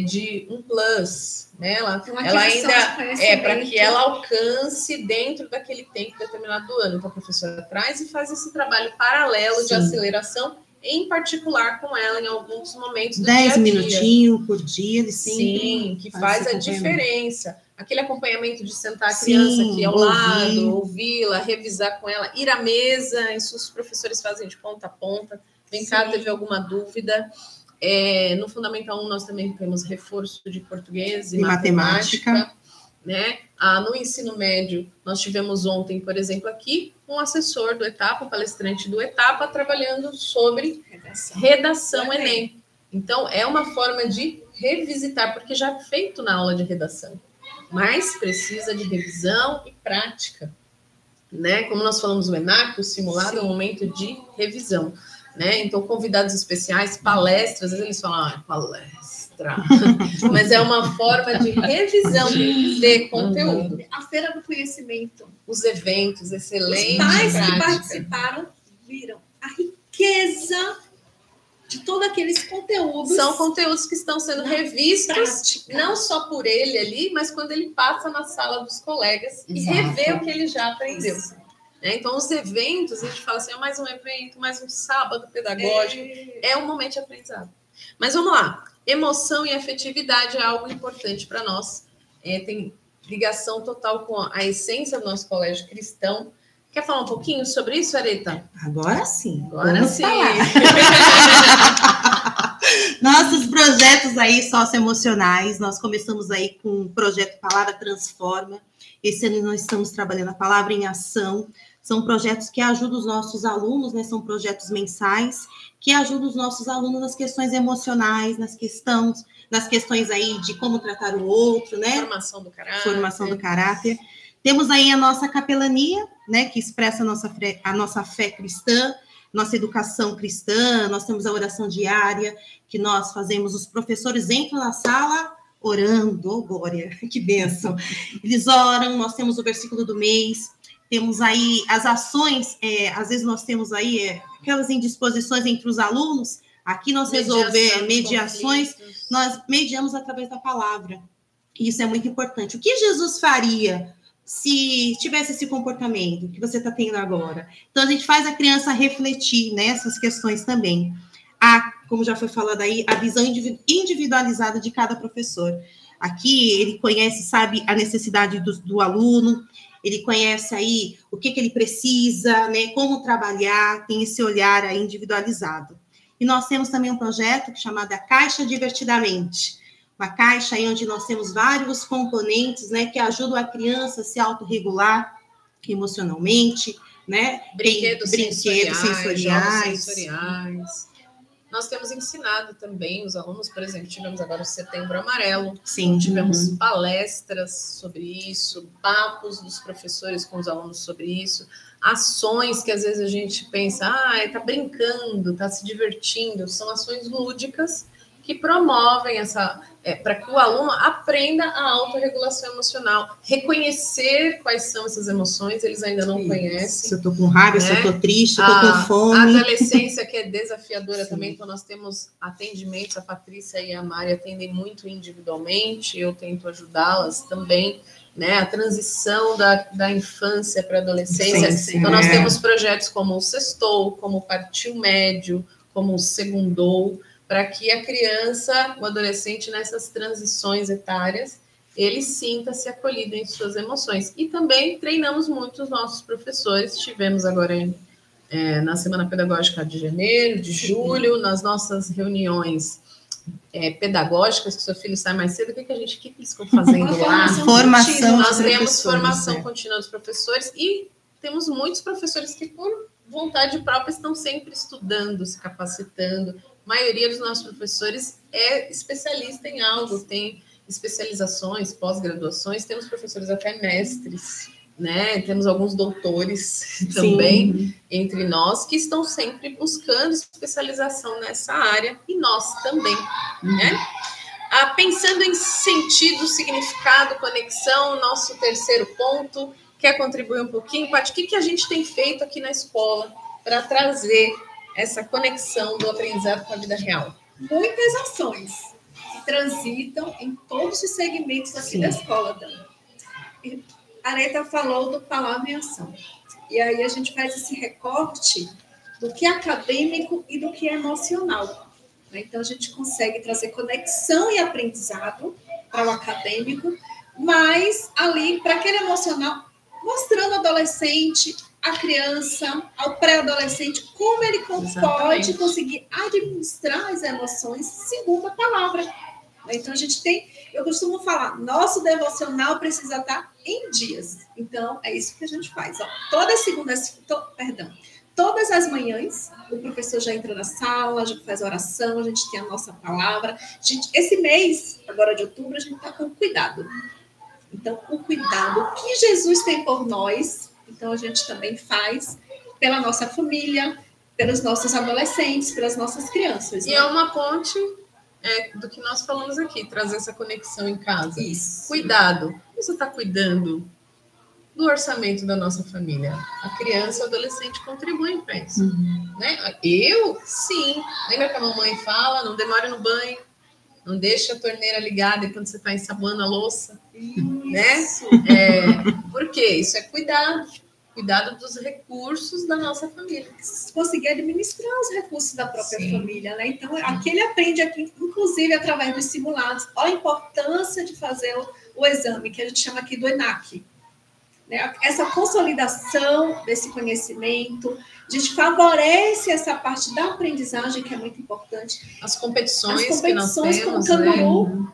de um plus, né? Ela ainda para que ela alcance dentro daquele tempo determinado do ano. Então, a professora traz e faz esse trabalho paralelo de aceleração, em particular com ela em alguns momentos do 10 dia a dia. minutinhos por dia, ele Sim, que faz a diferença. Aquele acompanhamento de sentar a criança aqui ao lado, ouvi-la, revisar com ela, ir à mesa, isso os professores fazem de ponta a ponta. Vem cá, teve alguma dúvida? No Fundamental 1, nós também temos reforço de português e matemática. Né? No ensino médio, nós tivemos ontem, por exemplo, aqui, um assessor do Etapa, um palestrante do Etapa, trabalhando sobre redação Enem. Então, é uma forma de revisitar, porque já é feito na aula de redação, mas precisa de revisão e prática. Né? Como nós falamos no ENAC, o simulado é um momento de revisão. Né? Então, convidados especiais, palestras, às vezes eles falam, palestra, mas é uma forma de revisão de conteúdo. A Feira do Conhecimento. Os eventos, excelente. Os pais prática. Que participaram viram a riqueza de todos aqueles conteúdos. São conteúdos que estão sendo revistos, não só por ele ali, mas quando ele passa na sala dos colegas e revê o que ele já aprendeu. Então, os eventos, a gente fala assim, mais um evento, mais um sábado pedagógico, é um momento de aprendizado. Mas vamos lá, emoção e afetividade é algo importante para nós, tem ligação total com a essência do nosso colégio cristão. Quer falar um pouquinho sobre isso, Areta? Agora sim. Agora sim. Nossos projetos aí socioemocionais, nós começamos aí com o projeto Palavra Transforma. Esse ano nós estamos trabalhando a palavra em ação. São projetos que ajudam os nossos alunos, né? São projetos mensais que ajudam os nossos alunos nas questões emocionais, nas questões aí de como tratar o outro, né? Formação do caráter. Temos aí a nossa capelania, né? Que expressa a nossa fé cristã, nossa educação cristã. Nós temos a oração diária que nós fazemos. Os professores entram na sala orando, glória, que bênção. Eles oram, nós temos o versículo do mês. Temos aí as ações, às vezes nós temos aí aquelas indisposições entre os alunos, aqui nós resolvemos mediações, nós mediamos através da palavra. Isso é muito importante. O que Jesus faria se tivesse esse comportamento que você está tendo agora? Então, a gente faz a criança refletir nessas questões também. Como já foi falado aí, a visão individualizada de cada professor. Aqui, ele conhece, sabe, a necessidade do aluno, ele conhece aí o que ele precisa, né, como trabalhar, tem esse olhar aí individualizado. E nós temos também um projeto chamado a Caixa Divertidamente, uma caixa aí onde nós temos vários componentes, né, que ajudam a criança a se autorregular emocionalmente, né? Brinquedos sensoriais. Nós temos ensinado também os alunos, por exemplo, tivemos agora o Setembro Amarelo. Sim. Tivemos palestras sobre isso, papos dos professores com os alunos sobre isso, ações que às vezes a gente pensa, tá brincando, tá se divertindo, são ações lúdicas que que promovem para que o aluno aprenda a autorregulação emocional, reconhecer quais são essas emoções, eles ainda não conhecem. Se eu estou com raiva, se eu estou triste, se eu estou com fome. A adolescência que é desafiadora também, então nós temos atendimentos, a Patrícia e a Mari atendem muito individualmente, eu tento ajudá-las também, né? A transição da infância para a adolescência. Então nós temos projetos como o Sextou, como o Partiu Médio, como o Segundou, para que a criança, o adolescente, nessas transições etárias, ele sinta-se acolhido em suas emoções. E também treinamos muito os nossos professores. Tivemos agora na Semana Pedagógica de janeiro, de julho, nas nossas reuniões pedagógicas, que seu filho sai mais cedo, o que eles ficam fazendo lá? Formação. Nós temos formação contínua dos professores e temos muitos professores que, por vontade própria, estão sempre estudando, se capacitando. A maioria dos nossos professores é especialista em algo, tem especializações, pós-graduações, temos professores até mestres, né? Temos alguns doutores também entre nós que estão sempre buscando especialização nessa área e nós também, né? Pensando em sentido, significado, conexão, nosso terceiro ponto, quer contribuir um pouquinho? Paty, o que a gente tem feito aqui na escola para trazer essa conexão do aprendizado com a vida real? Muitas ações que transitam em todos os segmentos aqui da escola, Dani. A Areta falou do palavra em ação. E aí a gente faz esse recorte do que é acadêmico e do que é emocional. Então a gente consegue trazer conexão e aprendizado para o acadêmico, mas ali, para aquele emocional, mostrando ao adolescente, a criança, ao pré-adolescente, como ele pode conseguir administrar as emoções segundo a palavra. Então, a gente tem, eu costumo falar, nosso devocional precisa estar em dias. Então, é isso que a gente faz. Todas as manhãs, o professor já entra na sala, já faz a oração, a gente tem a nossa palavra. Esse mês, agora de outubro, a gente está com cuidado. Então, o cuidado, o que Jesus tem por nós, então a gente também faz pela nossa família, pelos nossos adolescentes, pelas nossas crianças. E é uma ponte do que nós falamos aqui, trazer essa conexão em casa. Isso. Cuidado. Você está cuidando do orçamento da nossa família. A criança e o adolescente contribuem para isso. Né? Sim. Lembra que a mamãe fala, não demore no banho, não deixe a torneira ligada quando você está ensaboando a louça. Né? Por quê? Isso é cuidado dos recursos da nossa família. Conseguir administrar os recursos da própria família, né? Então, aqui ele aprende, inclusive, através dos simulados, a importância de fazer o exame, que a gente chama aqui do ENAC. Né? Essa consolidação desse conhecimento, a gente favorece essa parte da aprendizagem, que é muito importante. As competições que nós temos, né?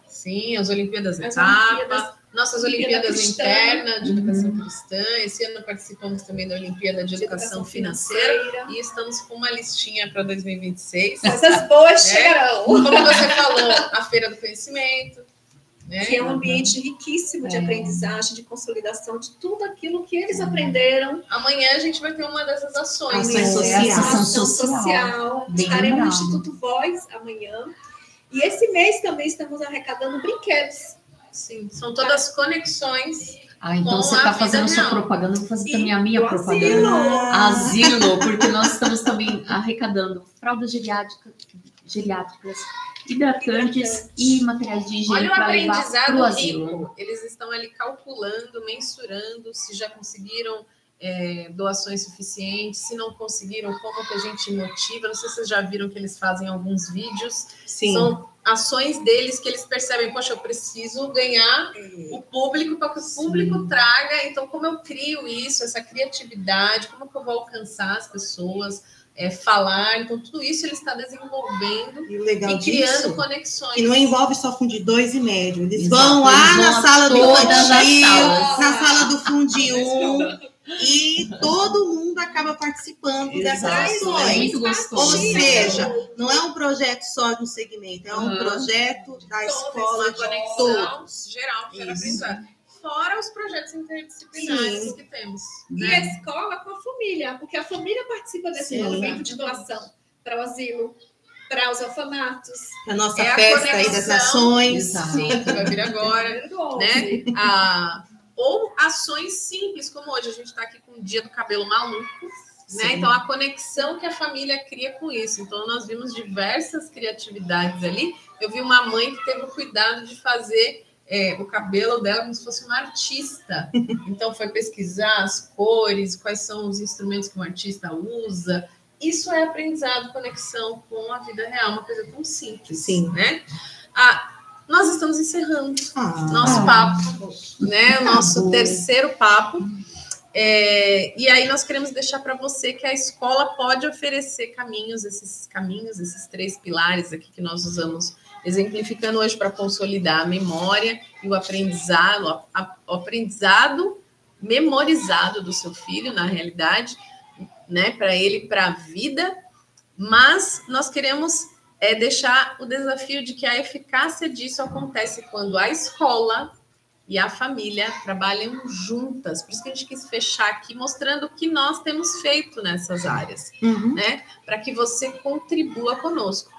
Sim, as Olimpíadas Etapa, nossas Olimpíadas internas de educação cristã. Esse ano participamos também da Olimpíada de educação financeira e estamos com uma listinha para 2026. Essas boas chegarão. Como você falou, a Feira do Conhecimento. Né? Que é um ambiente riquíssimo de aprendizagem, de consolidação de tudo aquilo que eles aprenderam. Amanhã a gente vai ter uma dessas ações. Ação social. Estaremos no Instituto Voz amanhã. E esse mês também estamos arrecadando brinquedos. Sim, são todas conexões. Então você está fazendo sua propaganda, eu vou fazer também a minha propaganda. Asilo, porque nós estamos também arrecadando fraldas geriátricas, hidratantes e materiais de higiene para levar para o asilo. Eles estão ali calculando, mensurando se já conseguiram doações suficientes, se não conseguiram, como que a gente motiva. Não sei se vocês já viram que eles fazem alguns vídeos. Sim. São ações deles que eles percebem, poxa, eu preciso ganhar o público para que o público traga. Então, como eu crio isso, essa criatividade, como que eu vou alcançar as pessoas, falar. Então, tudo isso ele está desenvolvendo e criando conexões. E não envolve só Fundi 2 e médio. Eles vão lá na sala do infantil, na sala do Fundi 1, e todo mundo acaba participando dessas ações. Muito gostoso. Ou seja, não é um projeto só de um segmento, é um projeto da escola de todos. Geral, que era aprendizado. Fora os projetos interdisciplinares que temos. E a escola com a família, porque a família participa desse movimento de doação para o asilo, para os orfanatos. A nossa É a festa aí das conexão. nações. Sim, que vai vir agora, né? Ou ações simples, como hoje a gente está aqui com o Dia do Cabelo Maluco, né? Então, a conexão que a família cria com isso. Então, nós vimos diversas criatividades ali. Eu vi uma mãe que teve o cuidado de fazer o cabelo dela como se fosse uma artista. Então, foi pesquisar as cores, quais são os instrumentos que um artista usa. Isso é aprendizado, conexão com a vida real, uma coisa tão simples, Sim. né? Nós estamos encerrando nosso papo, né? O nosso terceiro papo. E aí nós queremos deixar para você que a escola pode oferecer esses 3 pilares aqui que nós usamos, exemplificando hoje para consolidar a memória e o aprendizado memorizado do seu filho, na realidade, né? Para ele, para a vida. Mas nós queremos deixar o desafio de que a eficácia disso acontece quando a escola e a família trabalham juntas. Por isso que a gente quis fechar aqui, mostrando o que nós temos feito nessas áreas, né? Para que você contribua conosco.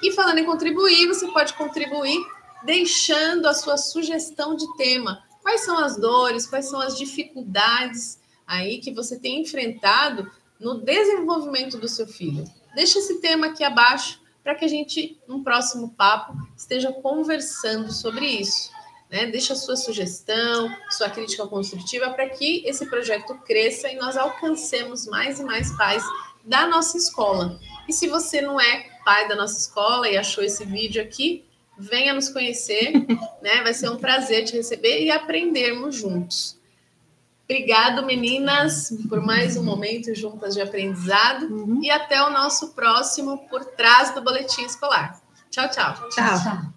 E falando em contribuir, você pode contribuir deixando a sua sugestão de tema. Quais são as dores, quais são as dificuldades aí que você tem enfrentado no desenvolvimento do seu filho? Deixa esse tema aqui abaixo para que a gente, num próximo papo, esteja conversando sobre isso. Né? Deixa a sua sugestão, sua crítica construtiva para que esse projeto cresça e nós alcancemos mais e mais pais da nossa escola. E se você não é pai da nossa escola e achou esse vídeo aqui, venha nos conhecer, né? Vai ser um prazer te receber e aprendermos juntos. Obrigado, meninas, por mais um momento juntas de aprendizado e até o nosso próximo Por Trás do Boletim Escolar. Tchau, tchau. Tchau.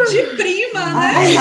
De prima, né?